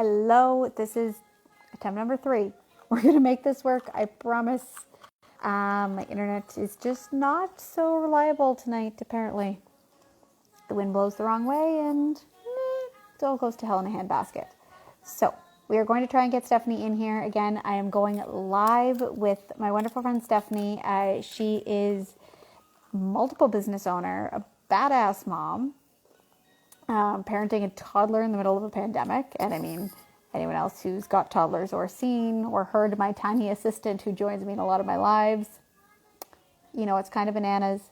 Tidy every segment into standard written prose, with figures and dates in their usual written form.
Hello, this is attempt number 3. We're going to make this work, I promise. My internet is just not so reliable tonight, apparently. The wind blows the wrong way and it all goes to hell in a handbasket. So, we are going to try and get Stephanie in here. Again, I am going live with my wonderful friend Stephanie. She is multiple business owner, a badass mom, parenting a toddler in the middle of a pandemic. And I mean, anyone else who's got toddlers or seen or heard my tiny assistant who joins me in a lot of my lives, you know, it's kind of bananas.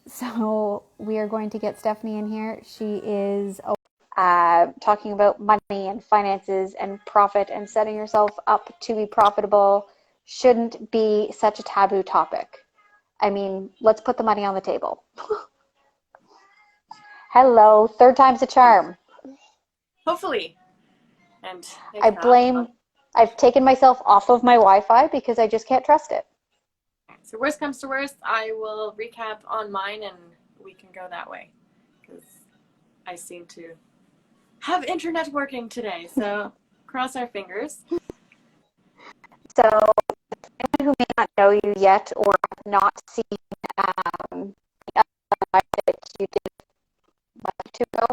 So we are going to get Stephanie in here. She is talking about money and finances and profit, and setting yourself up to be profitable shouldn't be such a taboo topic. I mean, let's put the money on the table. Hello, third time's a charm. Hopefully. And I've taken myself off of my Wi-Fi because I just can't trust it. So worst comes to worst, I will recap on mine and we can go that way. Because I seem to have internet working today, so cross our fingers. So, anyone who may not know you yet or have not seen the other live that you did a month or two ago,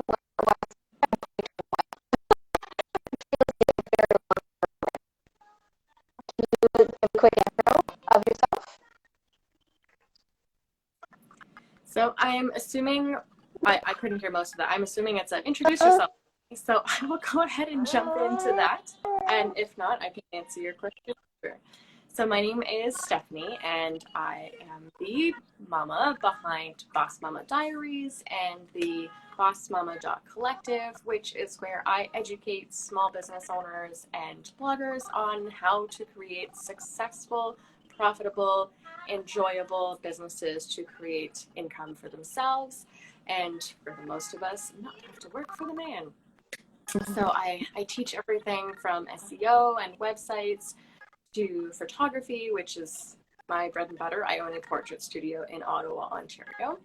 give a quick intro of yourself. So I'm assuming, I couldn't hear most of that. I'm assuming it's a introduce yourself. So I will go ahead and jump into that. And if not, I can answer your question. So my name is Stephanie, and I am the mama behind Boss Mama Diaries and the Boss Mama Collective, which is where I educate small business owners and bloggers on how to create successful, profitable, enjoyable businesses to create income for themselves and, for the most of us, not have to work for the man. So I teach everything from SEO and websites to photography, which is my bread and butter. I own a portrait studio in Ottawa, Ontario.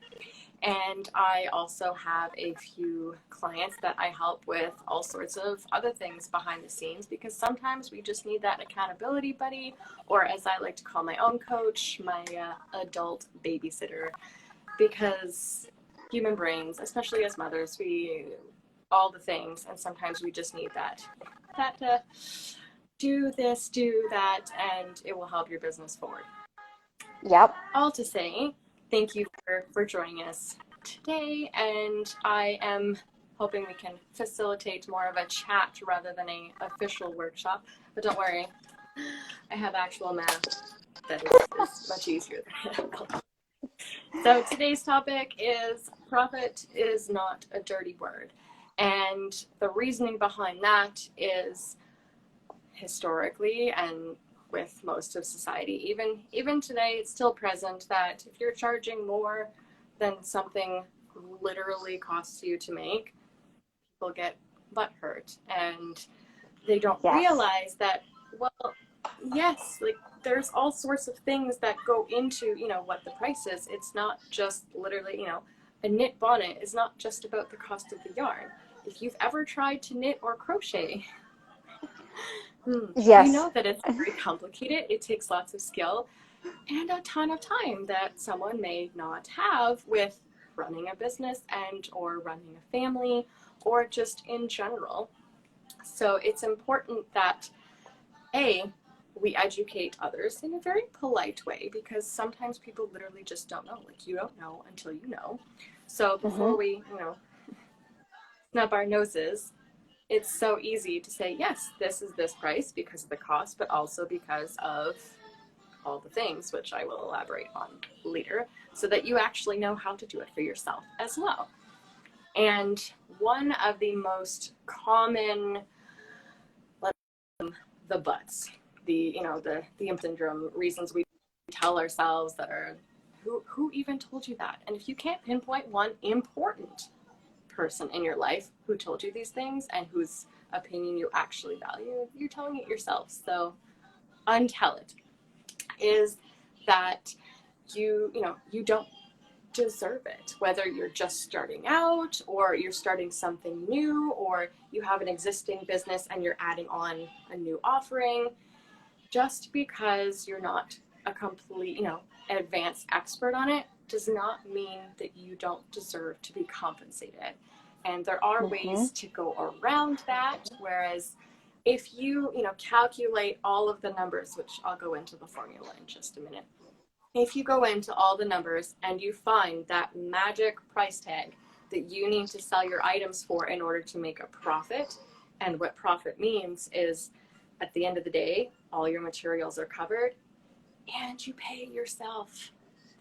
And I also have a few clients that I help with all sorts of other things behind the scenes, because sometimes we just need that accountability buddy, or as I like to call my own coach, my adult babysitter, because human brains, especially as mothers, all the things, and sometimes we just need that do this, do that, and it will help your business forward. Yep. All to say, thank you for joining us today, and I am hoping we can facilitate more of a chat rather than an official workshop. But don't worry, I have actual math that is much easier than that. So today's topic is profit is not a dirty word. And the reasoning behind that is historically and with most of society, even today, it's still present that if you're charging more than something literally costs you to make, people get butthurt, and they don't realize that, well, yes, like there's all sorts of things that go into, what the price is. It's not just literally, a knit bonnet is not just about the cost of the yarn. If you've ever tried to knit or crochet, yes, you know that it's very complicated. It takes lots of skill and a ton of time that someone may not have with running a business and or running a family or just in general. So it's important that we educate others in a very polite way, because sometimes people literally just don't know. Like, you don't know until you know. So before we, snub our noses, it's so easy to say, yes, this is this price because of the cost, but also because of all the things, which I will elaborate on later, so that you actually know how to do it for yourself as well. And one of the most common, the buts, the syndrome reasons we tell ourselves that are, who even told you that? And if you can't pinpoint one important person in your life who told you these things and whose opinion you actually value, you're telling it yourself. So untell it, is that you don't deserve it, whether you're just starting out or you're starting something new or you have an existing business and you're adding on a new offering. Just because you're not a complete, advanced expert on it does not mean that you don't deserve to be compensated. And there are ways to go around that. Whereas if you, calculate all of the numbers, which I'll go into the formula in just a minute. If you go into all the numbers and you find that magic price tag that you need to sell your items for in order to make a profit, and what profit means is at the end of the day, all your materials are covered and you pay yourself.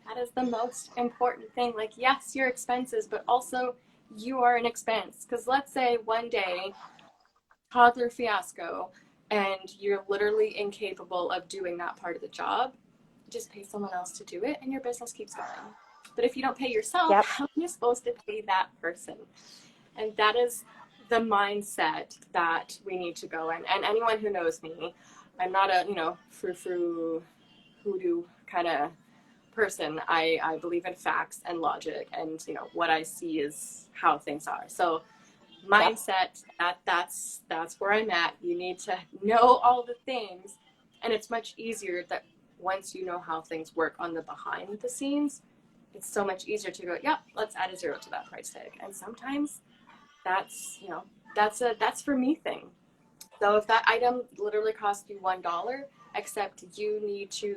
That is the most important thing. Like, yes, your expenses, but also you are an expense. Because let's say one day, toddler fiasco, and you're literally incapable of doing that part of the job, just pay someone else to do it and your business keeps going. But if you don't pay yourself, how are you supposed to pay that person? And that is the mindset that we need to go in. And anyone who knows me, I'm not a, frou-frou, hoodoo kind of person. I believe in facts and logic, and, what I see is how things are. So mindset, that's where I'm at. You need to know all the things, and it's much easier that once you know how things work on the behind the scenes, it's so much easier to go, let's add a 0 to that price tag. And sometimes that's for me thing. So if that item literally costs you $1, except you need to,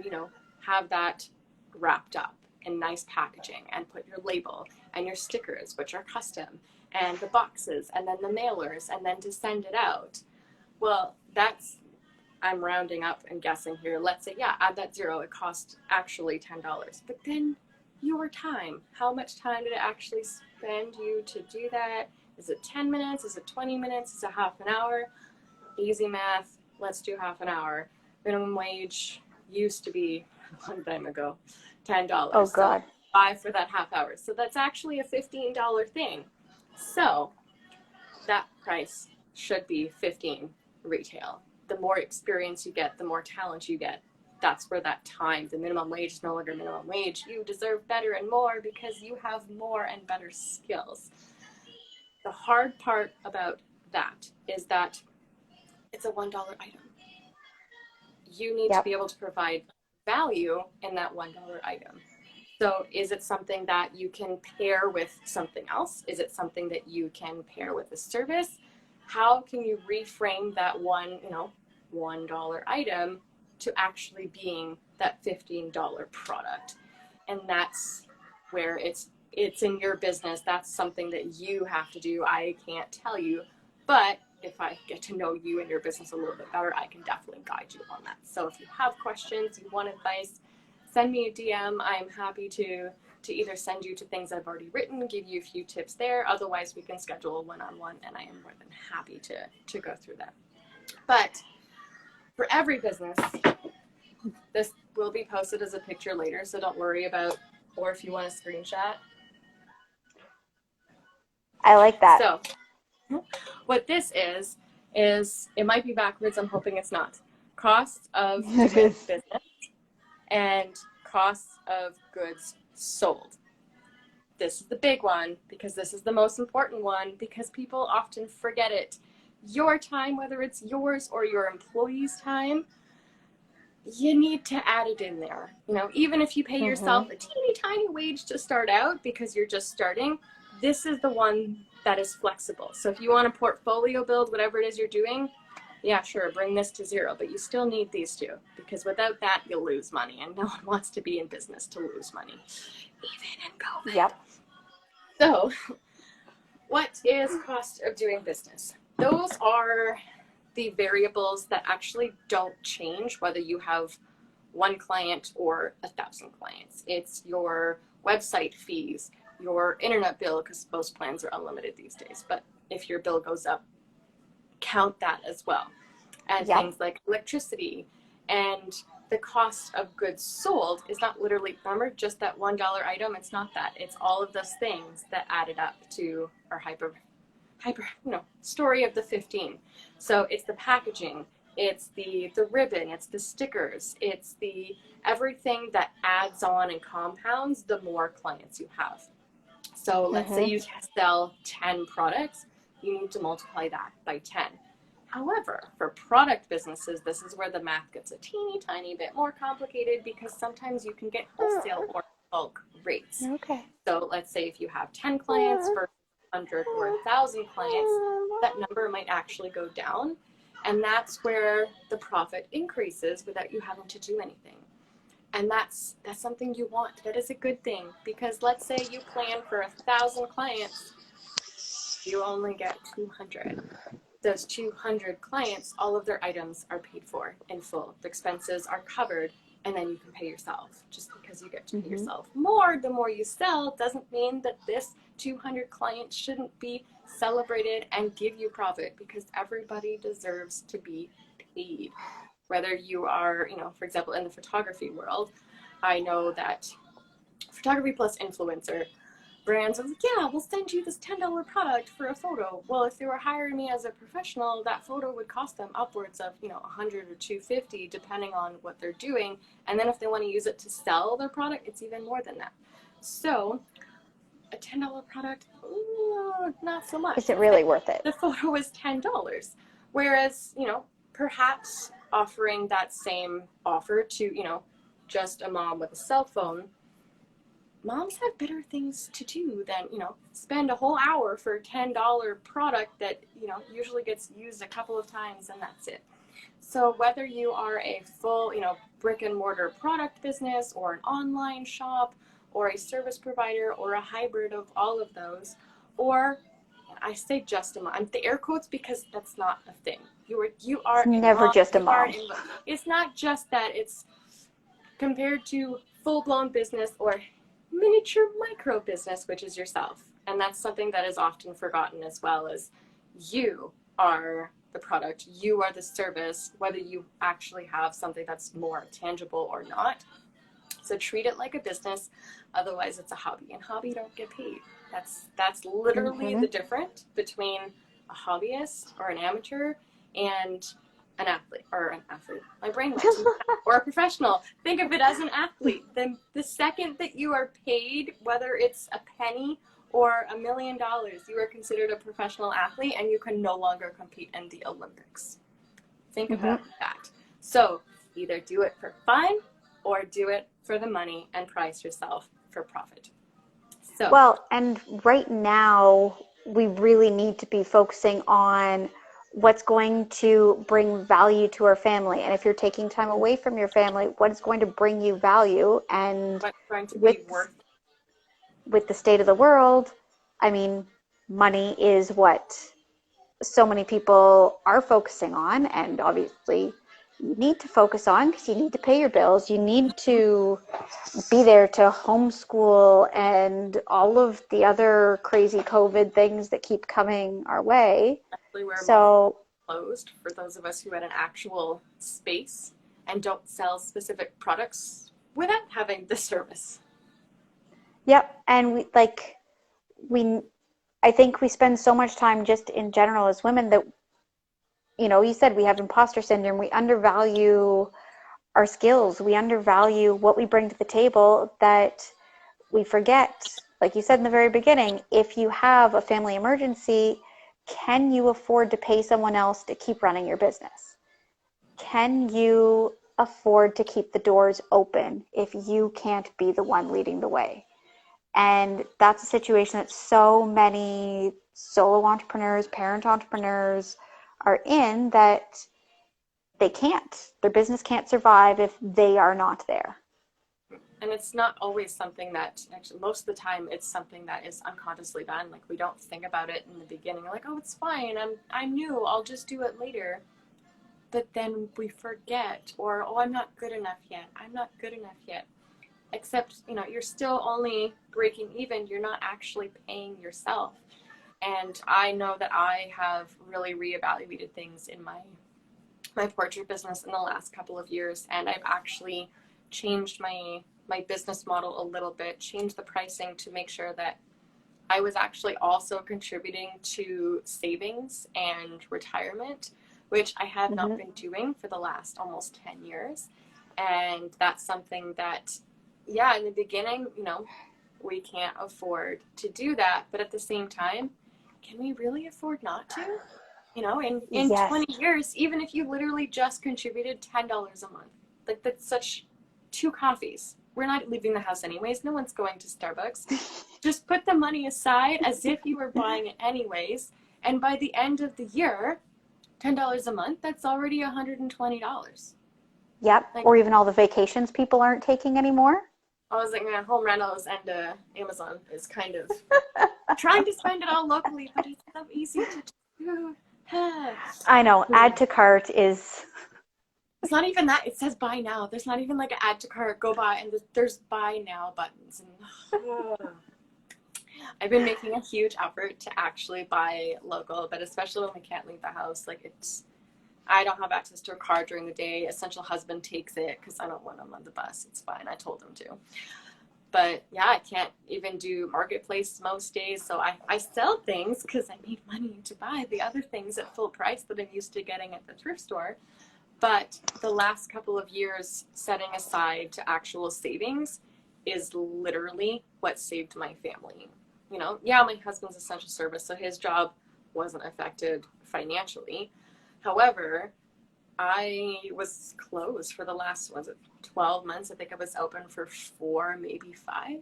have that wrapped up in nice packaging and put your label and your stickers, which are custom, and the boxes, and then the mailers, and then to send it out. Well, I'm rounding up and guessing here. Let's say, add that 0. It cost actually $10. But then your time, how much time did it actually spend you to do that? Is it 10 minutes? Is it 20 minutes? Is it half an hour? Easy math. Let's do half an hour. Minimum wage used to be a long time ago, $10. Oh, God. So 5 for that half hour. So that's actually a $15 thing. So that price should be $15 retail. The more experience you get, the more talent you get. That's where that time, the minimum wage is no longer minimum wage. You deserve better and more because you have more and better skills. The hard part about that is that it's a $1 item. You need to be able to provide value in that $1 item. So is it something that you can pair with something else? Is it something that you can pair with a service? How can you reframe that $1 item to actually being that $15 product? And that's where it's in your business. That's something that you have to do. I can't tell you, but if I get to know you and your business a little bit better, I can definitely guide you on that. So if you have questions, you want advice, send me a DM. I'm happy to either send you to things I've already written, give you a few tips there. Otherwise, we can schedule a one-on-one, and I am more than happy to go through that. But for every business, this will be posted as a picture later, so don't worry about, or if you want a screenshot. I like that. So what this is it might be backwards. I'm hoping it's not. Cost of doing business and costs of goods sold. This is the big one because this is the most important one because people often forget it. Your time, whether it's yours or your employee's time, you need to add it in there. Even if you pay yourself a teeny tiny wage to start out because you're just starting, this is the one that is flexible. So if you want to portfolio build whatever it is you're doing, yeah, sure, bring this to 0, but you still need these two because without that, you'll lose money, and no one wants to be in business to lose money, even in COVID. Yep. So what is cost of doing business? Those are the variables that actually don't change whether you have 1 client or 1,000 clients. It's your website fees, your internet bill, because most plans are unlimited these days, but if your bill goes up, count that as well. And things like electricity, and the cost of goods sold is not literally, remember, just that $1 item. It's not that. It's all of those things that added up to our hyper story of the 15. So it's the packaging, It's the ribbon, it's the stickers, it's the everything that adds on and compounds the more clients you have. So let's say you sell 10 products, you need to multiply that by 10. However, for product businesses, this is where the math gets a teeny tiny bit more complicated, because sometimes you can get wholesale or bulk rates. Okay. So let's say if you have 10 clients for 100 or 1,000 clients, that number might actually go down. And that's where the profit increases without you having to do anything. And that's something you want. That is a good thing, because let's say you plan for 1,000 clients, you only get 200. Those 200 clients, all of their items are paid for in full. The expenses are covered, and then you can pay yourself. Just because you get to pay yourself more, the more you sell, doesn't mean that this 200 clients shouldn't be celebrated and give you profit, because everybody deserves to be paid. Whether you are, for example, in the photography world, I know that photography plus influencer brands are like, yeah, we'll send you this $10 product for a photo. Well, if they were hiring me as a professional, that photo would cost them upwards of, 100 or 250, depending on what they're doing. And then if they want to use it to sell their product, it's even more than that. So a $10 product, not so much. Is it really worth it? The photo was $10. Whereas, perhaps offering that same offer to, just a mom with a cell phone, moms have better things to do than, spend a whole hour for a $10 product that, usually gets used a couple of times and that's it. So whether you are a full, brick and mortar product business, or an online shop, or a service provider, or a hybrid of all of those, or I say just a mom, I'm the air quotes because that's not a thing. You are it's never just a mom. It's not just that. It's compared to full-blown business or miniature micro business, which is yourself. And that's something that is often forgotten as well, as you are the product, you are the service, whether you actually have something that's more tangible or not. So treat it like a business, otherwise it's a hobby, and hobby don't get paid. That's literally the difference between a hobbyist or an amateur and an athlete, my brain went to or a professional. Think of it as an athlete. Then the second that you are paid, whether it's a penny or $1 million, you are considered a professional athlete, and you can no longer compete in the Olympics. Think about that. So either do it for fun or do it for the money and price yourself for profit. So well, and right now we really need to be focusing on what's going to bring value to our family. And if you're taking time away from your family, what is going to bring you value? And what's going to be worth it? With the state of the world, I mean, money is what so many people are focusing on, and obviously you need to focus on, because you need to pay your bills, you need to be there to homeschool and all of the other crazy COVID things that keep coming our way. So closed for those of us who had an actual space and don't sell specific products without having the service. Yep. And I think we spend so much time just in general as women that, you said we have imposter syndrome. We undervalue our skills. We undervalue what we bring to the table, that we forget, like you said in the very beginning, if you have a family emergency, can you afford to pay someone else to keep running your business? Can you afford to keep the doors open if you can't be the one leading the way? And that's a situation that so many solo entrepreneurs, parent entrepreneurs are in, that they can't. Their business can't survive if they are not there. And it's not always something that, actually, most of the time, it's something that is unconsciously done. Like, we don't think about it in the beginning. Like, oh, it's fine. I'm new. I'll just do it later. But then we forget, or, oh, I'm not good enough yet. I'm not good enough yet. Except, you're still only breaking even. You're not actually paying yourself. And I know that I have really reevaluated things in my portrait business in the last couple of years. And I've actually changed my business model a little bit, changed the pricing to make sure that I was actually also contributing to savings and retirement, which I have not been doing for the last almost 10 years. And that's something that, yeah, in the beginning, we can't afford to do that. But at the same time, can we really afford not to? In Yes. 20 years, even if you literally just contributed $10 a month, like that's such 2 coffees. We're not leaving the house anyways. No one's going to Starbucks. Just put the money aside as if you were buying it anyways. And by the end of the year, $10 a month, that's already $120. Yep. Like, Or even all the vacations people aren't taking anymore. I was like, home rentals and Amazon is kind of trying to spend it all locally, but it's so easy to do. I know. Add to cart is... It's not even that. It says buy now. There's not even like an add to cart, go buy, and there's buy now buttons. And I've been making a huge effort to actually buy local, but especially when we can't leave the house. Like I don't have access to a car during the day. Essential husband takes it because I don't want him on the bus. It's fine. I told him to. But yeah, I can't even do marketplace most days. So I sell things because I need money to buy the other things at full price that I'm used to getting at the thrift store. But the last couple of years, setting aside to actual savings is literally what saved my family. Yeah, my husband's essential service, so his job wasn't affected financially. However, I was closed for the last, 12 months? I think I was open for 4, maybe 5.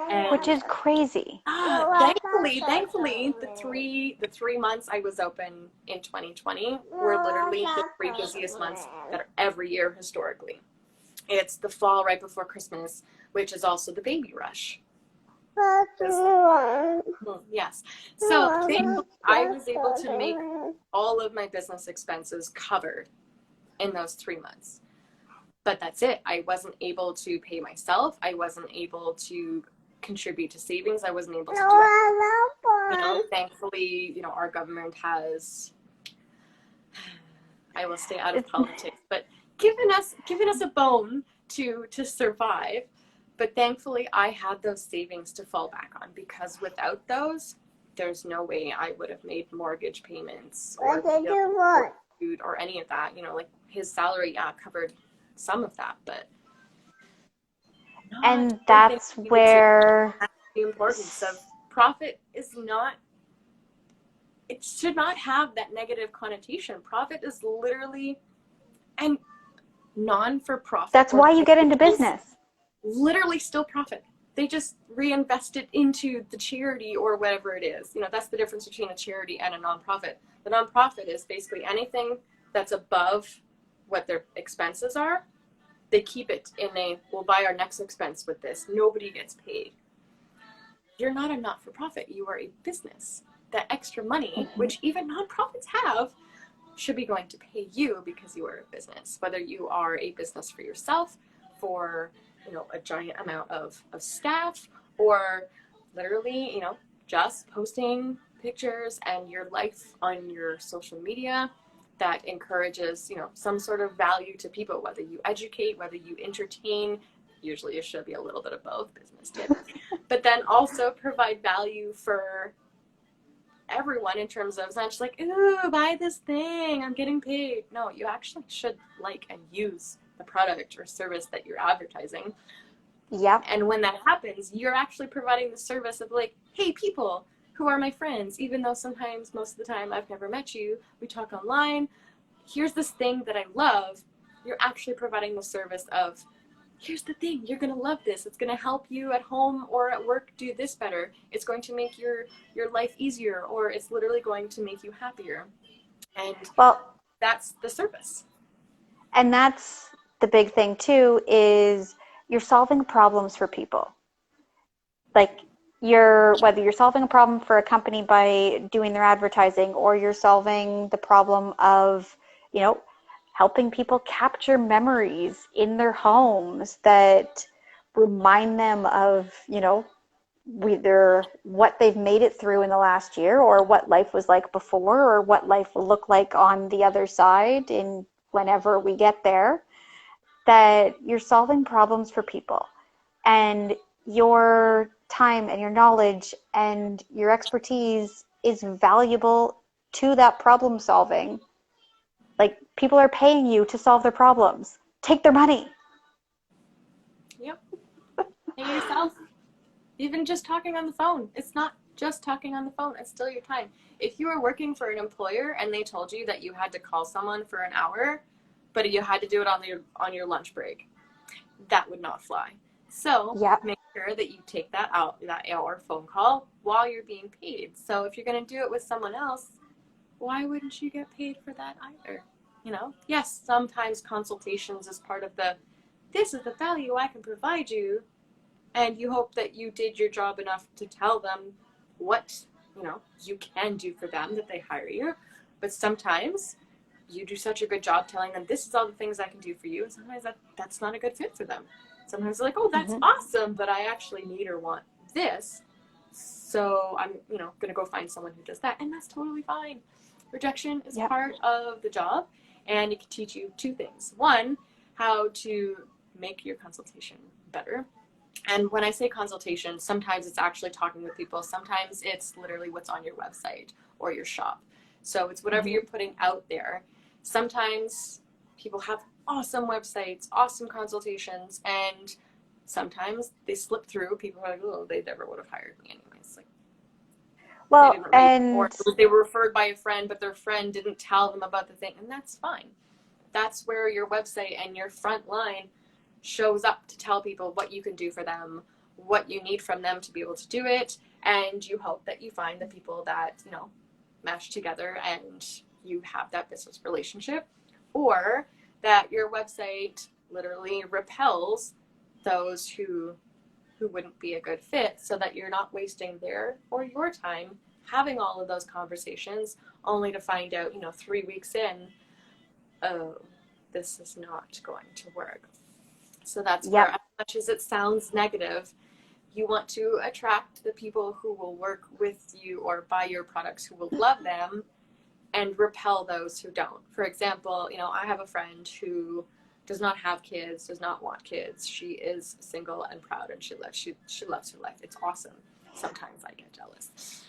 And Which is crazy. thankfully, the 3 months I was open in 2020 were literally the 3 busiest months that are every year historically. It's the fall right before Christmas, which is also the baby rush. Yes. So thankfully, I was able to make all of my business expenses covered in those 3 months. But that's it. I wasn't able to pay myself. I wasn't able to contribute to savings. I wasn't able to do it. Thankfully, our government has, I will stay out of politics, but given us a bone to survive. But thankfully, I had those savings to fall back on, because without those, there's no way I would have made mortgage payments or food or any of that. Like his salary, covered some of that, but and that's where the importance of profit is not. It should not have that negative connotation. Profit is literally, and non-for-profit. That's why you get into business. Literally still profit. They just reinvest it into the charity or whatever it is. That's the difference between a charity and a nonprofit. The nonprofit is basically anything that's above what their expenses are. They keep it in we'll buy our next expense with this. Nobody gets paid. You're not a not-for-profit. You are a business. That extra money, which even nonprofits have, should be going to pay you because you are a business. Whether you are a business for yourself, for a giant amount of staff, or literally, just posting pictures and your life on your social media that encourages, some sort of value to people, whether you educate, whether you entertain. Usually it should be a little bit of both, business tip, but then also provide value for everyone in terms of, it's not just like, ooh, buy this thing, I'm getting paid. No, you actually should like and use the product or service that you're advertising. Yep. And when that happens, you're actually providing the service of like, hey, people who are my friends, even though sometimes, most of the time, I've never met you, we talk online, here's this thing that I love. You're actually providing the service of, here's the thing, you're going to love this. It's going to help you at home or at work do this better. It's going to make your life easier, or it's literally going to make you happier. And that's the service. And that's the big thing too, is you're solving problems for people. Like whether you're solving a problem for a company by doing their advertising, or you're solving the problem of, helping people capture memories in their homes that remind them of, either what they've made it through in the last year, or what life was like before, or what life will look like on the other side in whenever we get there, that you're solving problems for people. And your time and your knowledge and your expertise is valuable to that problem solving. Like, people are paying you to solve their problems. Take their money. Yep. Pay yourself. Even just talking on the phone. It's not just talking on the phone. It's still your time. If you were working for an employer and they told you that you had to call someone for an hour, but you had to do it on your lunch break, that would not fly. So Yep. make sure that you take that hour phone call while you're being paid. So if you're going to do it with someone else, why wouldn't you get paid for that either? You know, yes, sometimes consultations is part of this is the value I can provide you, and you hope that you did your job enough to tell them what, you can do for them, that they hire you. But sometimes you do such a good job telling them this is all the things I can do for you, and sometimes that's not a good fit for them. Sometimes they're like, oh, that's awesome, but I actually need or want this, so I'm going to go find someone who does that, and that's totally fine. Rejection is part of the job, and it can teach you two things. One, how to make your consultation better. And when I say consultation, sometimes it's actually talking with people. Sometimes it's literally what's on your website or your shop. So it's whatever you're putting out there. Sometimes people have awesome websites, awesome consultations, and sometimes they slip through. People are like, oh, they never would have hired me anyways. Like, Well, they didn't rate, or they were referred by a friend, but their friend didn't tell them about the thing, and that's fine. That's where your website and your front line shows up to tell people what you can do for them, what you need from them to be able to do it, and you hope that you find the people that, mesh together and you have that business relationship, or that your website literally repels those who wouldn't be a good fit, so that you're not wasting their or your time having all of those conversations only to find out, 3 weeks in, oh, this is not going to work. So that's where, as much as it sounds negative, you want to attract the people who will work with you or buy your products, who will love them, and repel those who don't. For example, I have a friend who does not have kids, does not want kids. She is single and proud, and she loves her life. It's awesome. Sometimes I get jealous.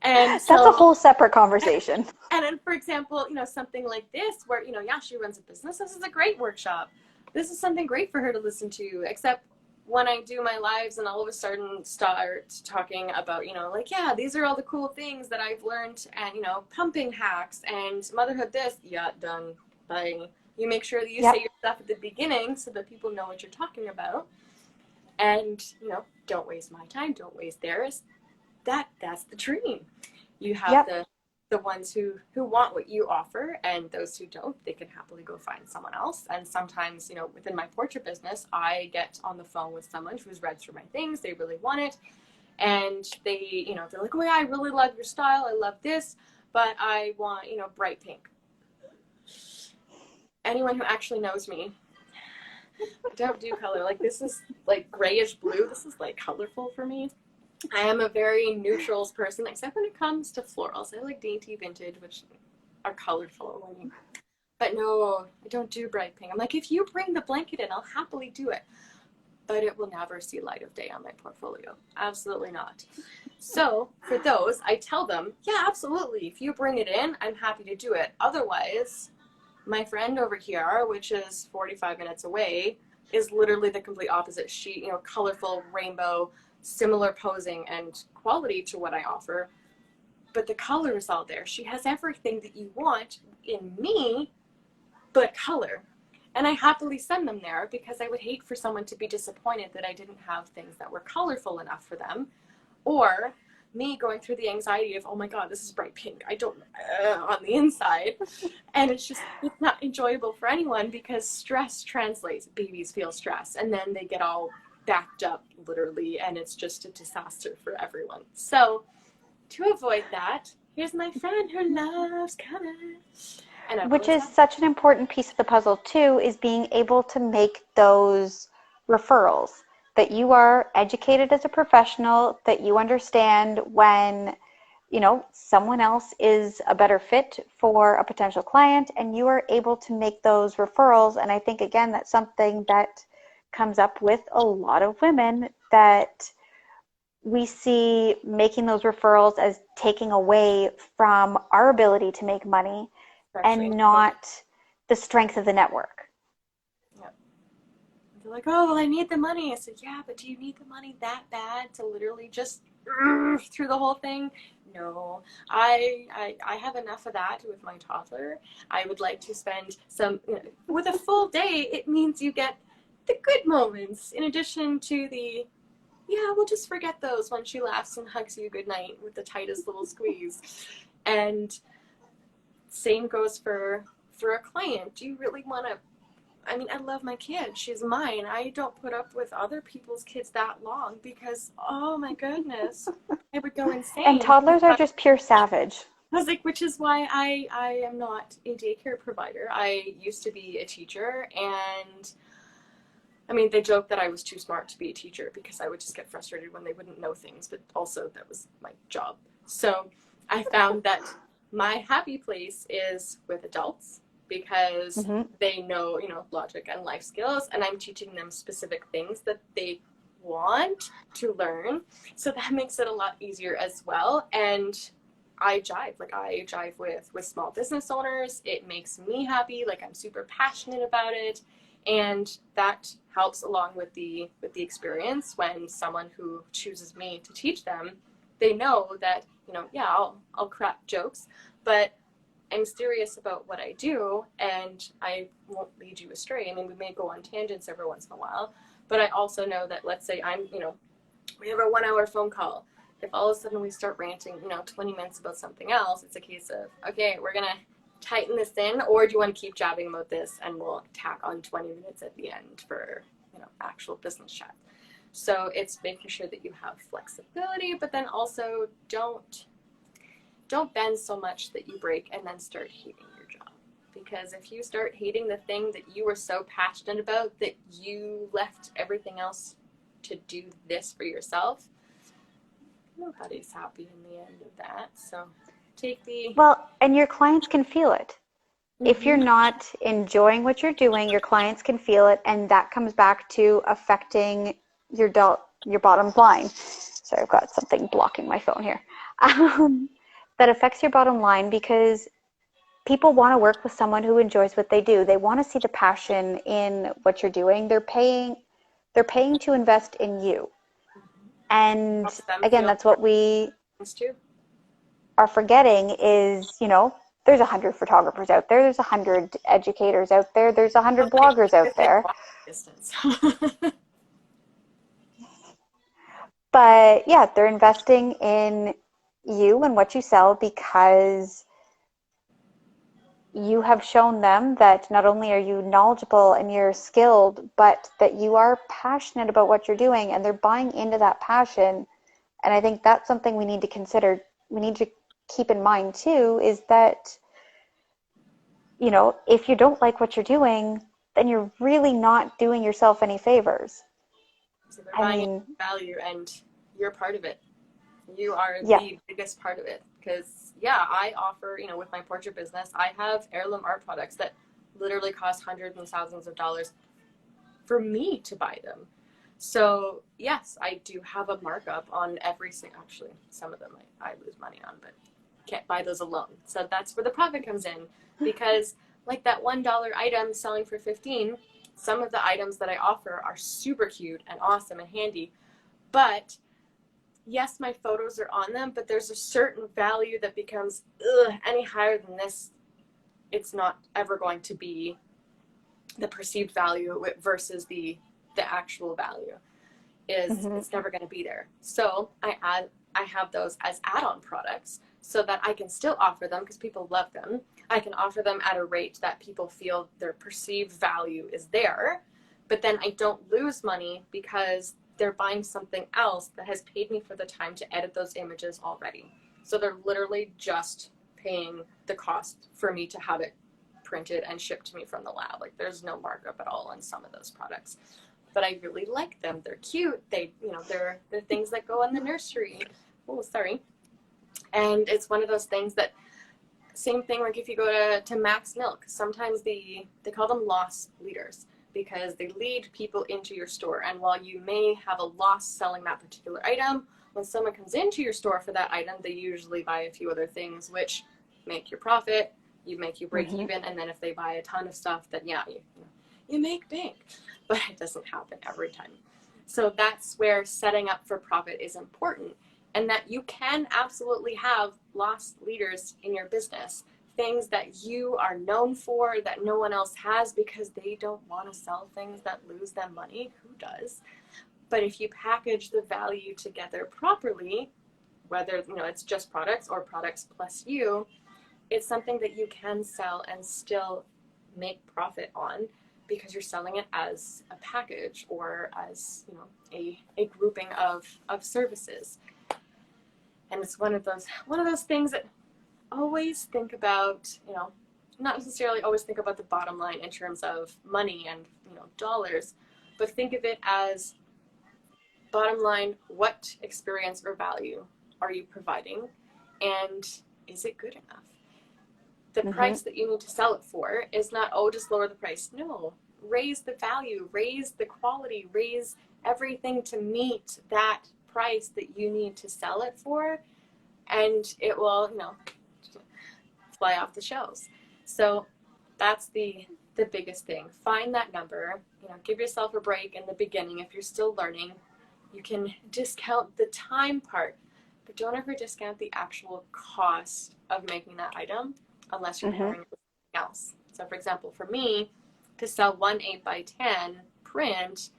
And so, that's a whole separate conversation. And then, for example, something like this, where, she runs a business. This is a great workshop. This is something great for her to listen to, except when I do my lives and all of a sudden start talking about, these are all the cool things that I've learned, and, pumping hacks and motherhood this, done. Bye. You make sure that you say your stuff at the beginning so that people know what you're talking about. And, don't waste my time, don't waste theirs. That's the dream. You have the ones who want what you offer, and those who don't, they can happily go find someone else. And sometimes, within my portrait business, I get on the phone with someone who's read through my things, they really want it, and they, they're like, oh yeah, I really love your style, I love this, but I want, bright pink. Anyone who actually knows me, I don't do color. Like, this is like grayish blue, this is like colorful for me. I am a very neutrals person, except when it comes to florals. I like dainty vintage, which are colorful. But no, I don't do bright pink. I'm like, if you bring the blanket in, I'll happily do it. But it will never see light of day on my portfolio. Absolutely not. So for those, I tell them, yeah, absolutely. If you bring it in, I'm happy to do it. Otherwise, my friend over here, which is 45 minutes away, is literally the complete opposite. She, colorful, rainbow, similar posing and quality to what I offer, but the color is all there. She has everything that you want in me, but color. And I happily send them there, because I would hate for someone to be disappointed that I didn't have things that were colorful enough for them, or me going through the anxiety of, oh my God, this is bright pink, I don't on the inside. And it's not enjoyable for anyone, because stress translates. Babies feel stress, and then they get all backed up, literally, and it's just a disaster for everyone. So to avoid that, here's my friend who loves color. Which is such an important piece of the puzzle too, is being able to make those referrals, that you are educated as a professional, that you understand when someone else is a better fit for a potential client, and you are able to make those referrals. And I think, again, that's something that comes up with a lot of women, that we see making those referrals as taking away from our ability to make money, Actually, and not the strength of the network. yeah. They're like, oh, well, I need the money. I said, yeah, but do you need the money that bad to literally just through the whole thing? No, I have enough of that with my toddler. I would like to spend some, with a full day, it means you get the good moments in addition to the, yeah, we'll just forget those when she laughs and hugs you goodnight with the tightest little squeeze. And same goes for a client. Do you really want to, I mean, I love my kid. She's mine. I don't put up with other people's kids that long because, oh my goodness, I would go And insane. toddlers are just pure savage. I was like, which is why I am not a daycare provider. I used to be a teacher, and I mean, they joke that I was too smart to be a teacher because I would just get frustrated when they wouldn't know things, but also that was my job. So I found that my happy place is with adults because they know, logic and life skills, and I'm teaching them specific things that they want to learn. So that makes it a lot easier as well. And I jive with small business owners. It makes me happy. Like, I'm super passionate about it. And that helps along with the experience when someone who chooses me to teach them, they know that, yeah, I'll crack jokes, but I'm serious about what I do, and I won't lead you astray. I mean, we may go on tangents every once in a while, but I also know that, let's say we have a 1 hour phone call. If all of a sudden we start ranting, 20 minutes about something else, it's a case of, okay, we're going to tighten this in, or do you want to keep jabbing about this, and we'll tack on 20 minutes at the end for, actual business chat. So it's making sure that you have flexibility, but then also don't bend so much that you break and then start hating your job. Because if you start hating the thing that you were so passionate about that you left everything else to do this for yourself, nobody's happy in the end of that. So take the... Well, and your clients can feel it. If you're not enjoying what you're doing, your clients can feel it, and that comes back to affecting your bottom line. Sorry, I've got something blocking my phone here. That affects your bottom line because people want to work with someone who enjoys what they do. They want to see the passion in what you're doing. They're paying to invest in you. And again, that's what we are forgetting is, there's 100 photographers out there. There's 100 educators out there. There's 100 bloggers out there. But yeah, they're investing in you and what you sell because you have shown them that not only are you knowledgeable and you're skilled, but that you are passionate about what you're doing, and they're buying into that passion. And I think that's something we need to consider. We need to keep in mind too, is that, if you don't like what you're doing, then you're really not doing yourself any favors. So they're buying value, and you're part of it. You are the biggest part of it. Because, I offer, with my portrait business, I have heirloom art products that literally cost hundreds and thousands of dollars for me to buy them. So, yes, I do have a markup on every single, actually, some of them I lose money on, but can't buy those alone. So that's where the profit comes in. Because, like that $1 item selling for $15, some of the items that I offer are super cute and awesome and handy, but yes, my photos are on them, but there's a certain value that becomes, any higher than this, it's not ever going to be the perceived value versus the actual value. It's never going to be there. So I have those as add-on products so that I can still offer them because people love them. I can offer them at a rate that people feel their perceived value is there, but then I don't lose money because they're buying something else that has paid me for the time to edit those images already. So they're literally just paying the cost for me to have it printed and shipped to me from the lab. Like, there's no markup at all on some of those products. But I really like them. They're cute. They're things that go in the nursery. Oh, sorry. And it's one of those things that, same thing, like if you go to Max Milk, sometimes they call them loss leaders because they lead people into your store. And while you may have a loss selling that particular item, when someone comes into your store for that item, they usually buy a few other things, which make your profit, You break even, and then if they buy a ton of stuff, then yeah, you make bank. But it doesn't happen every time. So that's where setting up for profit is important, and that you can absolutely have loss leaders in your business, things that you are known for that no one else has because they don't want to sell things that lose them money. Who does? But if you package the value together properly, whether it's just products or products plus you, it's something that you can sell and still make profit on because you're selling it as a package or as a grouping of services. And it's one of those things that always think about, not necessarily always think about the bottom line in terms of money and dollars, but think of it as bottom line, what experience or value are you providing, and is it good enough? The price that you need to sell it for is not, just lower the price. No, raise the value, raise the quality, raise everything to meet that price that you need to sell it for, and it will, fly off the shelves. So that's the biggest thing. Find that number, give yourself a break in the beginning. If you're still learning, you can discount the time part, but don't ever discount the actual cost of making that item unless you're pairing it with something else. So for example, for me, to sell one 8x10 print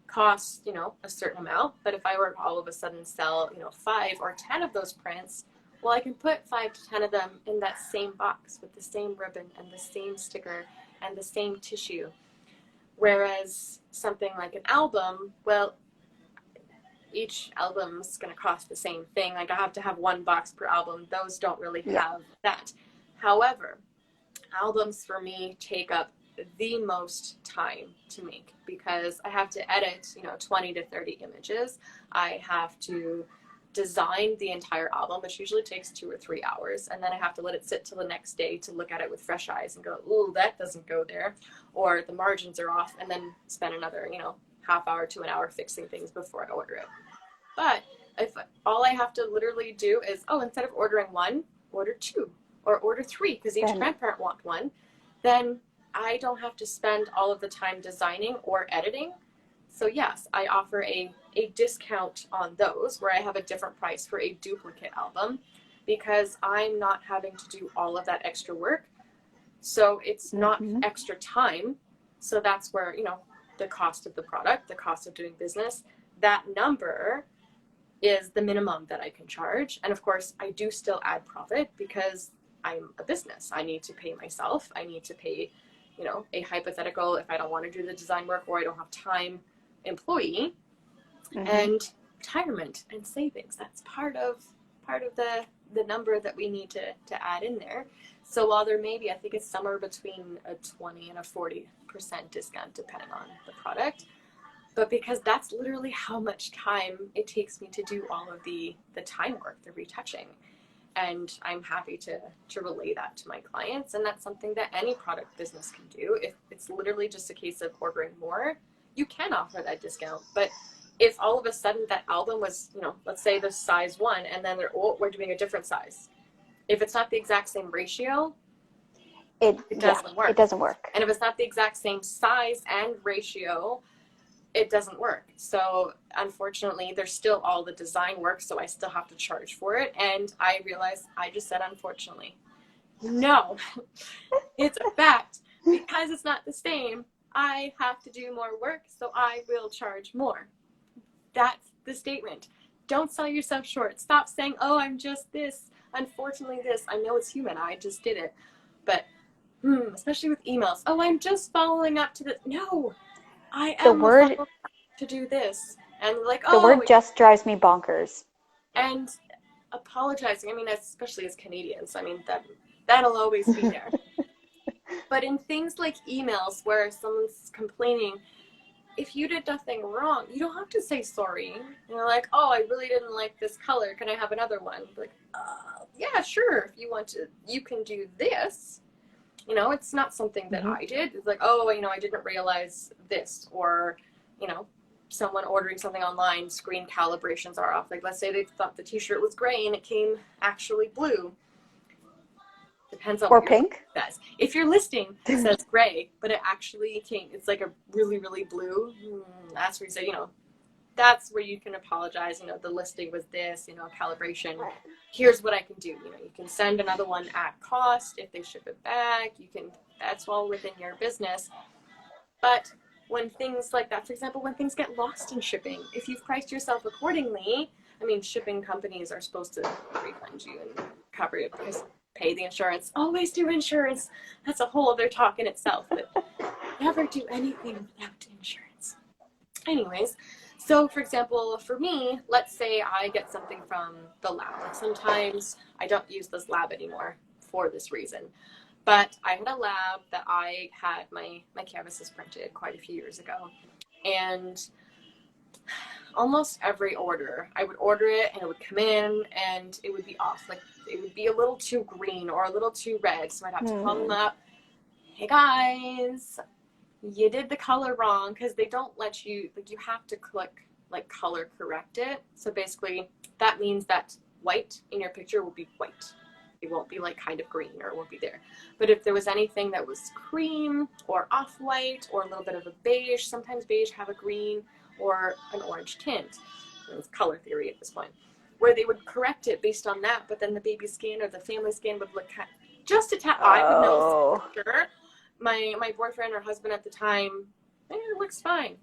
costs, a certain amount, but if I were to all of a sudden sell, 5 or 10 of those prints, well, I can put 5 to 10 of them in that same box with the same ribbon and the same sticker and the same tissue. Whereas something like an album, well, each album's going to cost the same thing. Like I have to have 1 box per album. Those don't really have that. However, albums for me take up the most time to make because I have to edit, 20 to 30 images. I have to design the entire album, which usually takes 2 or 3 hours. And then I have to let it sit till the next day to look at it with fresh eyes and go, ooh, that doesn't go there. Or the margins are off, and then spend another, half hour to an hour fixing things before I order it. But if all I have to literally do is, instead of ordering 1, order 2 or order 3 because each grandparent wants 1, then I don't have to spend all of the time designing or editing. So yes, I offer a discount on those where I have a different price for a duplicate album because I'm not having to do all of that extra work. So it's not extra time. So that's where, the cost of the product, the cost of doing business, that number is the minimum that I can charge. And of course, I do still add profit because I'm a business. I need to pay myself. I need to pay, a hypothetical, if I don't want to do the design work or I don't have time, employee, and retirement and savings. That's part of the number that we need to add in there. So while there may be, I think it's somewhere between a 20 and a 40% discount depending on the product, but because that's literally how much time it takes me to do all of the time work, the retouching. And I'm happy to relay that to my clients. And that's something that any product business can do. If it's literally just a case of ordering more, you can offer that discount. But if all of a sudden that album was, let's say the size 1, and then we're doing a different size. If it's not the exact same ratio, it doesn't work. It doesn't work. And if it's not the exact same size and ratio, it doesn't work. So unfortunately, there's still all the design work, so I still have to charge for it. And I realized I just said unfortunately. No, it's a fact. Because it's not the same, I have to do more work, so I will charge more. That's the statement. Don't sell yourself short. Stop saying, I'm just this. Unfortunately, this. I know it's human. I just did it. But especially with emails. I'm just following up to this. No, I am following up to do this. And like, the word just drives me bonkers. And apologizing. I mean, especially as Canadians. I mean, that'll always be there. But in things like emails where someone's complaining, if you did nothing wrong, you don't have to say sorry. You're like, I really didn't like this color. Can I have another one? Like, yeah, sure. If you want to, you can do this. It's not something that I did. It's like, I didn't realize this. Or, someone ordering something online, screen calibrations are off. Like, let's say they thought the t-shirt was gray and it came actually blue. Depends on Or what your pink. says. If your listing says gray, but it actually it's like a really, really blue, that's where you say, that's where you can apologize. The listing was this, calibration. Here's what I can do. You can send another one at cost if they ship it back. That's all within your business. But when things like that, for example, when things get lost in shipping, if you've priced yourself accordingly, shipping companies are supposed to refund you and cover it because pay the insurance. Always do insurance. That's a whole other talk in itself. But never do anything without insurance. Anyways, so for example, for me, let's say I get something from the lab. Like sometimes I don't use this lab anymore for this reason. But I had a lab that I had my canvases printed quite a few years ago. And almost every order, I would order it and it would come in and it would be off. Like it would be a little too green or a little too red. So I'd have to call them up. Hey guys, you did the color wrong, because they don't let you, like you have to click like color correct it. So basically that means that white in your picture will be white. It won't be like kind of green, or it won't be there. But if there was anything that was cream or off-white or a little bit of a beige, sometimes beige have a green or an orange tint. It's color theory at this point, where they would correct it based on that, but then the baby skin or the family skin would look just a tad. I would know for sure. My boyfriend or husband at the time, it looks fine.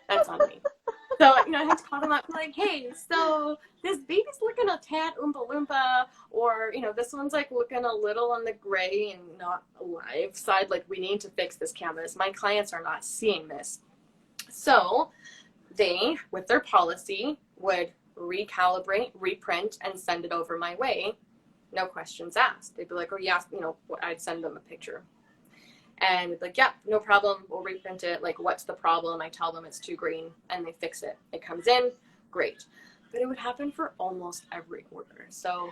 That's on me. So, I had to call them up like, hey, so this baby's looking a tad oompa loompa, or, this one's like looking a little on the gray and not alive side. Like, we need to fix this canvas. My clients are not seeing this. So they, with their policy, would recalibrate, reprint, and send it over my way. No questions asked. They'd be like, oh, yeah, I'd send them a picture. And like, yeah, no problem. We'll reprint it. Like, what's the problem? I tell them it's too green and they fix it. It comes in, great. But it would happen for almost every order. So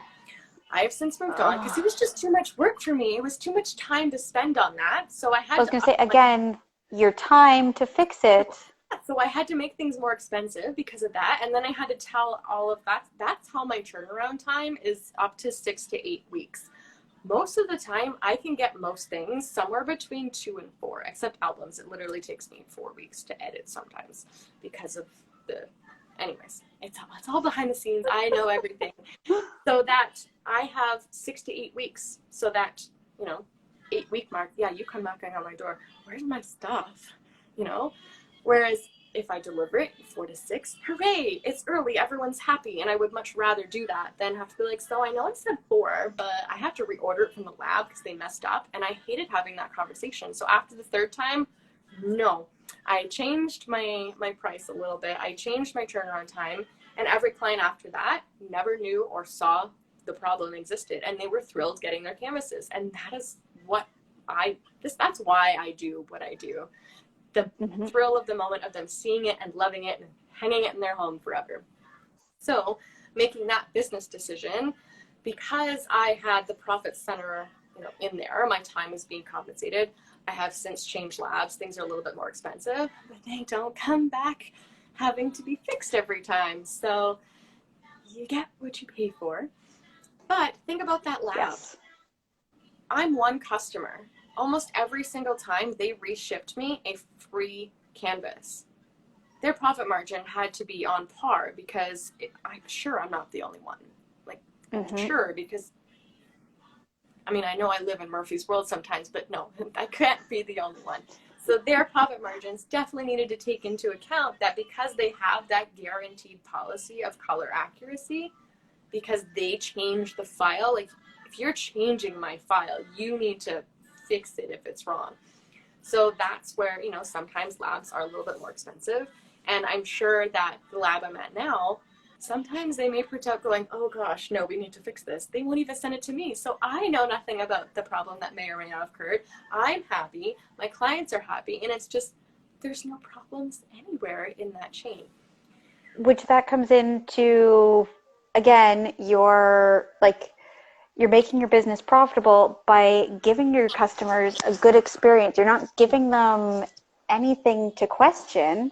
I have since moved on because it was just too much work for me. It was too much time to spend on that. So I was going to say, again, your time to fix it. So I had to make things more expensive because of that. And then I had to tell all of that. That's how my turnaround time is, up to 6 to 8 weeks. Most of the time, I can get most things somewhere between 2 and 4, except albums. It literally takes me 4 weeks to edit sometimes because of anyways, it's all behind the scenes. I know everything. So that I have 6 to 8 weeks. So that, 8-week mark, yeah, you come knocking on my door. Where's my stuff? Whereas if I deliver it 4 to 6, hooray, it's early, everyone's happy. And I would much rather do that than have to be like, so I know I said 4, but I have to reorder it from the lab because they messed up. And I hated having that conversation. So after the 3rd time, no, I changed my price a little bit. I changed my turnaround time. And every client after that never knew or saw the problem existed. And they were thrilled getting their canvases. And that is what that's why I do what I do. The thrill of the moment of them seeing it and loving it and hanging it in their home forever. So making that business decision, because I had the profit center, in there, my time was being compensated. I have since changed labs. Things are a little bit more expensive, but they don't come back having to be fixed every time. So you get what you pay for. But think about that lab. Yes. I'm one customer. Almost every single time they reshipped me a free canvas. Their profit margin had to be on par because I'm sure I'm not the only one. I'm sure, because I know I live in Murphy's World sometimes, but no, I can't be the only one. So their profit margins definitely needed to take into account that, because they have that guaranteed policy of color accuracy, because they change the file. Like, if you're changing my file, you need to fix it if it's wrong. So that's where, sometimes labs are a little bit more expensive. And I'm sure that the lab I'm at now, sometimes they may print out going, oh gosh, no, we need to fix this. They won't even send it to me. So I know nothing about the problem that may or may not have occurred. I'm happy. My clients are happy. And it's just, there's no problems anywhere in that chain. Which that comes into, again, you're making your business profitable by giving your customers a good experience. You're not giving them anything to question.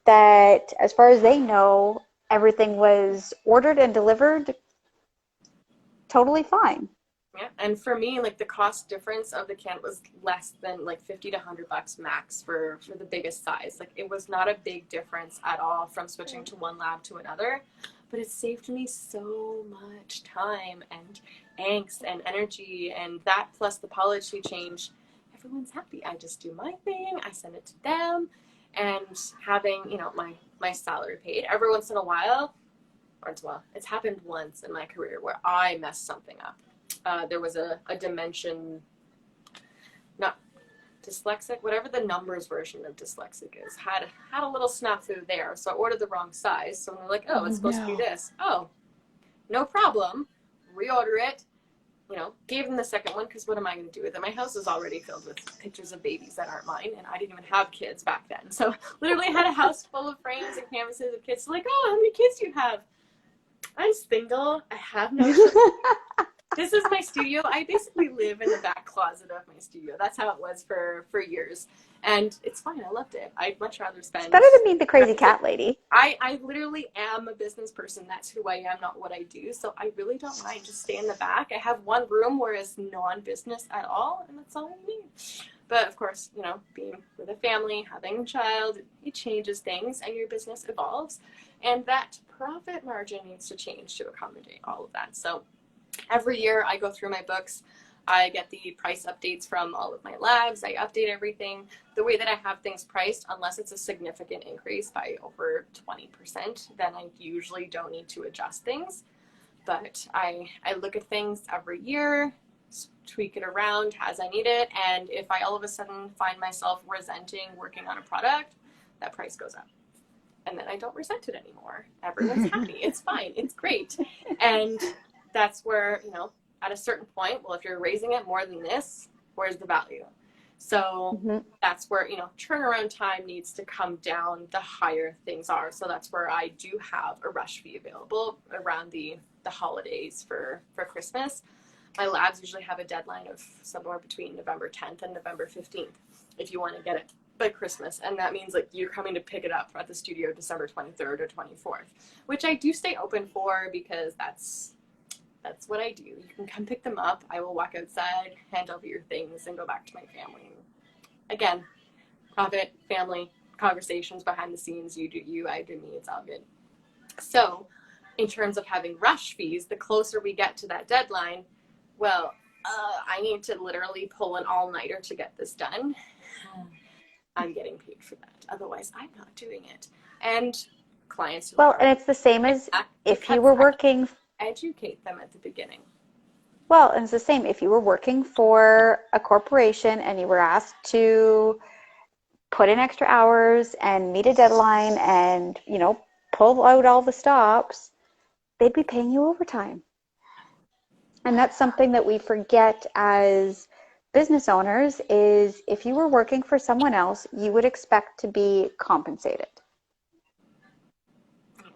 That, as far as they know, everything was ordered and delivered totally fine. Yeah, and for me, like the cost difference of the can was less than like 50 to $100 max for the biggest size. Like it was not a big difference at all from switching to one lab to another, but it saved me so much time and angst and energy, and that plus the policy change. Everyone's happy. I just do my thing. I send it to them, and having my salary paid every once in a while. It's happened once in my career where I messed something up. There was a dimension, not dyslexic, whatever the numbers version of dyslexic is, had a little snafu there. So I ordered the wrong size. So they're like, oh, it's supposed to be this. Oh, no problem. Reorder it. Gave them the second one because what am I going to do with it? My house is already filled with pictures of babies that aren't mine, and I didn't even have kids back then. So literally had a house full of frames and canvases of kids. So like, oh, how many kids do you have? I'm single. I have no children. This is my studio. I basically live in the back closet of my studio. That's how it was for years. And it's fine. I loved it. I'd much rather spend... It's better than being the crazy cat lady. I literally am a business person. That's who I am, not what I do. So I really don't mind. Just stay in the back. I have one room where it's non-business at all, and that's all I need. But of course, being with a family, having a child, it changes things, and your business evolves. And that profit margin needs to change to accommodate all of that. So every year I go through my books. I get the price updates from all of my labs. I update everything. The way that I have things priced, unless it's a significant increase by over 20%, then I usually don't need to adjust things. But I look at things every year, tweak it around as I need it. And if I all of a sudden find myself resenting working on a product, that price goes up. And then I don't resent it anymore. Everyone's happy. It's fine. It's great. And that's where, at a certain point, well, if you're raising it more than this, where's the value? So that's where, turnaround time needs to come down the higher things are. So that's where I do have a rush fee available around the holidays for Christmas. My labs usually have a deadline of somewhere between November 10th and November 15th if you want to get it by Christmas. And that means like you're coming to pick it up at the studio December 23rd or 24th, which I do stay open for because that's what I do. You can come pick them up. I will walk outside, hand over your things, and go back to my family. Again, profit, family, conversations behind the scenes. You do you, I do me. It's all good. So in terms of having rush fees, the closer we get to that deadline, well, I need to literally pull an all-nighter to get this done. I'm getting paid for that. Otherwise, I'm not doing it. And clients... and it's the same as if you were working... Educate them at the beginning. Well, and it's the same. If you were working for a corporation and you were asked to put in extra hours and meet a deadline and, pull out all the stops, they'd be paying you overtime. And that's something that we forget as business owners is if you were working for someone else, you would expect to be compensated.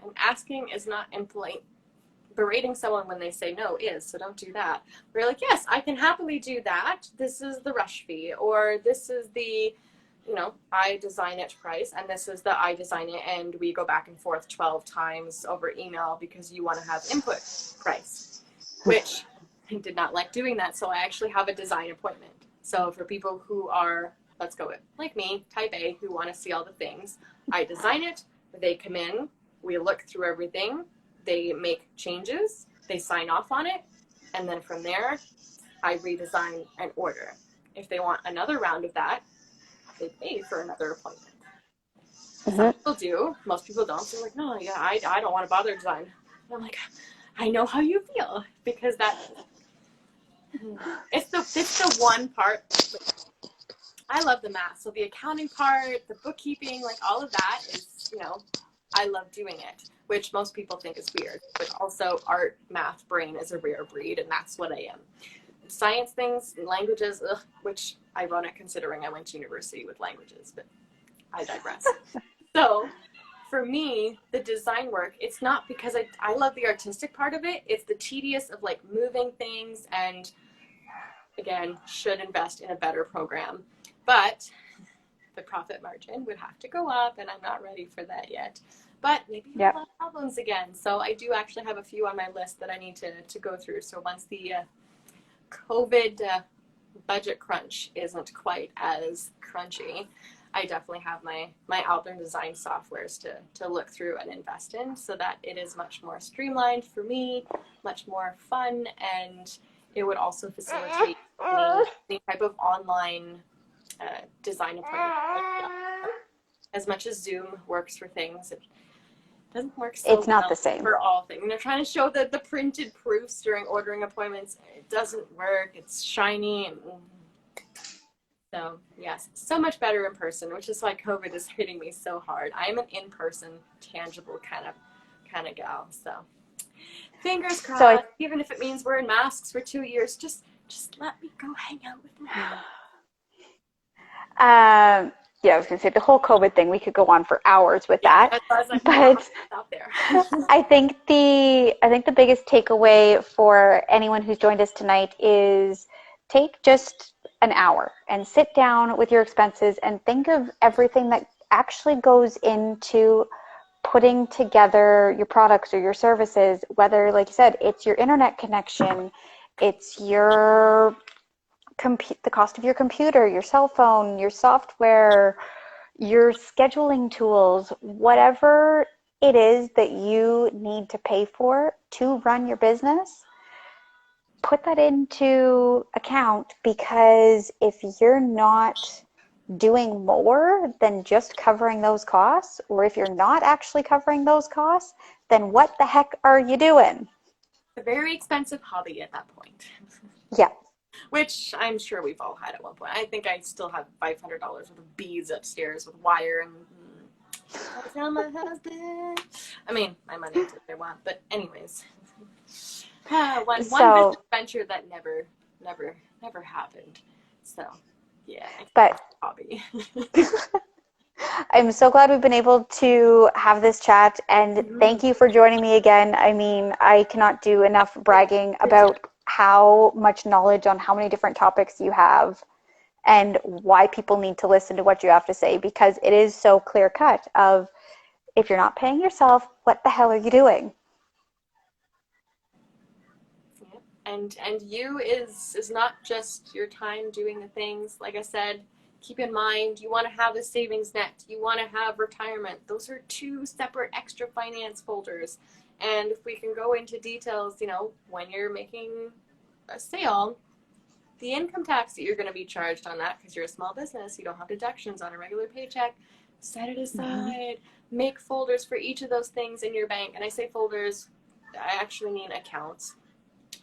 And asking is not impolite. Berating someone when they say no is, so don't do that. We're like, yes, I can happily do that. This is the rush fee, or this is the, I design it price, and this is the I design it, and we go back and forth 12 times over email because you want to have input price, which I did not like doing that. So I actually have a design appointment. So for people who are, let's go with, like me, type A, who want to see all the things, I design it, they come in, we look through everything, they make changes, they sign off on it, and then from there, I redesign and order. If they want another round of that, they pay for another appointment. Some people do, most people don't. So they're like, no, yeah, I don't want to bother design. And I'm like, I know how you feel, because it's the one part. I love the math. So the accounting part, the bookkeeping, like all of that is, I love doing it, which most people think is weird, but also art, math, brain is a rare breed, and that's what I am. Science things, languages, which ironic considering I went to university with languages, but I digress. So for me, the design work, it's not because I love the artistic part of it, it's the tedious of like moving things, and again, should invest in a better program. But the profit margin would have to go up, and I'm not ready for that yet. But maybe I'll have problems again. So I do actually have a few on my list that I need to go through. So once the COVID budget crunch isn't quite as crunchy, I definitely have my album design softwares to look through and invest in so that it is much more streamlined for me, much more fun, and it would also facilitate any type of online design appointment. As much as Zoom works for things, it doesn't work so It's not well the same. for all things. They're trying to show the printed proofs during ordering appointments. It doesn't work. It's shiny and so yes, so much better in person, which is why COVID is hitting me so hard. I'm an in-person, tangible kind of gal. So fingers crossed. So even if it means wearing masks for 2 years, just let me go hang out with my yeah, I was going to say the whole COVID thing, we could go on for hours with that. Like, but stop there. I think the biggest takeaway for anyone who's joined us tonight is take just an hour and sit down with your expenses and think of everything that actually goes into putting together your products or your services, whether, like you said, it's your internet connection, it's your the cost of your computer, your cell phone, your software, your scheduling tools, whatever it is that you need to pay for to run your business, put that into account, because if you're not doing more than just covering those costs, or if you're not actually covering those costs, then what the heck are you doing? A very expensive hobby at that point. Yeah. Which I'm sure we've all had at one point. I think I still have $500 worth of beads upstairs with wire and I tell my husband. I mean, my money if they want, but anyways. One business venture that never happened. So, yeah. But hobby. I'm so glad we've been able to have this chat, and thank you for joining me again. I mean, I cannot do enough bragging about how much knowledge on how many different topics you have and why people need to listen to what you have to say, because it is so clear cut of, if you're not paying yourself, what the hell are you doing? And you is not just your time doing the things. Like I said, keep in mind, you want to have a savings net, you want to have retirement. Those are two separate extra finance folders. And if we can go into details, when you're making a sale, the income tax that you're going to be charged on that, because you're a small business, you don't have deductions on a regular paycheck, set it aside. Make folders for each of those things in your bank. And I say folders, I actually mean accounts.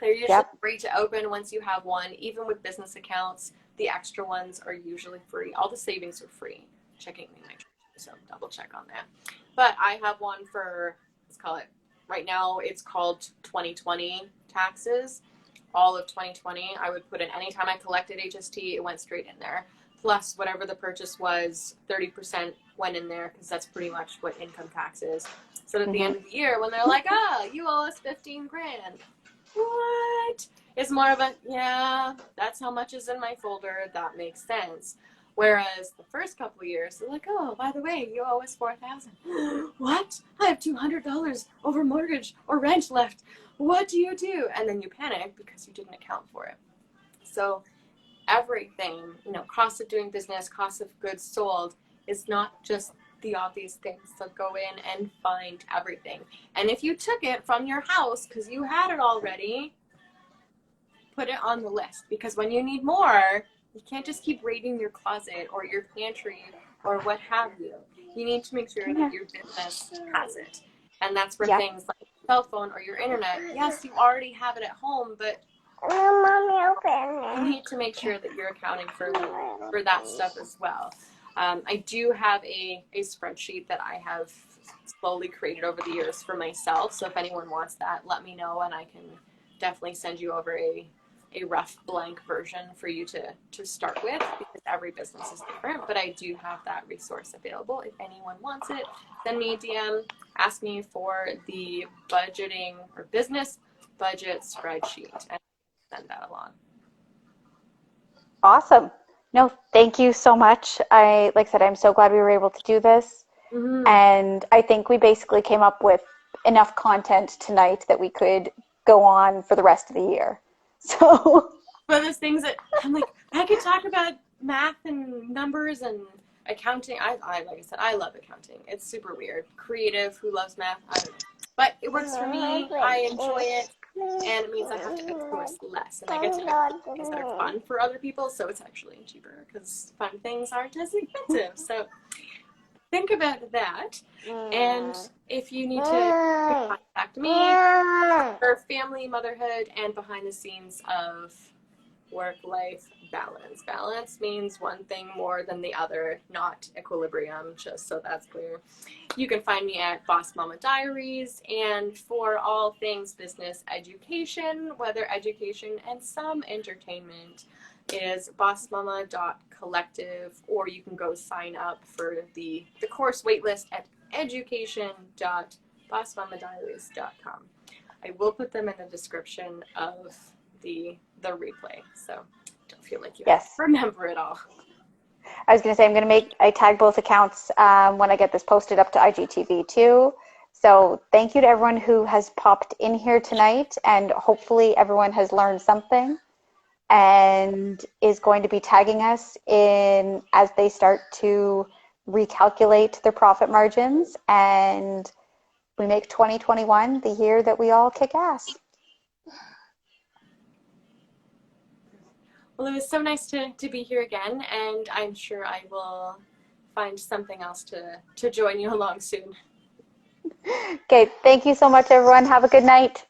They're usually free to open once you have one. Even with business accounts, the extra ones are usually free. All the savings are free. Checking my treasury, so double check on that. But I have one for, let's call it, right now it's called 2020 taxes. All of 2020, I would put in anytime I collected HST, it went straight in there. Plus whatever the purchase was, 30% went in there, because that's pretty much what income tax is. So at the end of the year, when they're like, you owe us 15 grand. What? It's more of a, yeah, that's how much is in my folder. That makes sense. Whereas the first couple of years, they're like, oh, by the way, you owe us $4,000. What? I have $200 over mortgage or rent left. What do you do? And then you panic because you didn't account for it. So everything, cost of doing business, cost of goods sold, is not just the obvious things. So go in and find everything. And if you took it from your house because you had it already, put it on the list, because when you need more, you can't just keep raiding your closet or your pantry or what have you. You need to make sure that your business has it. And that's where things like your cell phone or your internet, yes, you already have it at home, but you need to make sure that you're accounting for that stuff as well. I do have a spreadsheet that I have slowly created over the years for myself. So if anyone wants that, let me know, and I can definitely send you over a rough blank version for you to start with, because every business is different. But I do have that resource available. If anyone wants it, send me a DM, ask me for the budgeting or business budget spreadsheet, and send that along. Awesome. No, thank you so much. Like I said, I'm so glad we were able to do this. And I think we basically came up with enough content tonight that we could go on for the rest of the year. So one of those things that I'm like, I could talk about math and numbers and accounting. I like I said, I love accounting. It's super weird. Creative, who loves math? I don't know. But it works for me. I enjoy it. And it means I have to outsource less. And I get to outsource things that are fun for other people. So it's actually cheaper because fun things aren't as expensive. So think about that. And if you need to contact me for family, motherhood, and behind the scenes of work-life balance. Balance means one thing more than the other, not equilibrium, just so that's clear. You can find me at Boss Mama Diaries, and for all things business education, whether education and some entertainment, is bossmama.collective, or you can go sign up for the course waitlist at education.bossmamadiaries.com. I will put them in the description of the replay, so don't feel like you have to remember it all. I was going to say I tag both accounts when I get this posted up to IGTV too. So thank you to everyone who has popped in here tonight, and hopefully everyone has learned something and is going to be tagging us in as they start to recalculate their profit margins, and we make 2021 the year that we all kick ass. Well, it was so nice to be here again, and I'm sure I will find something else to join you along soon. Okay, thank you so much, everyone. Have a good night.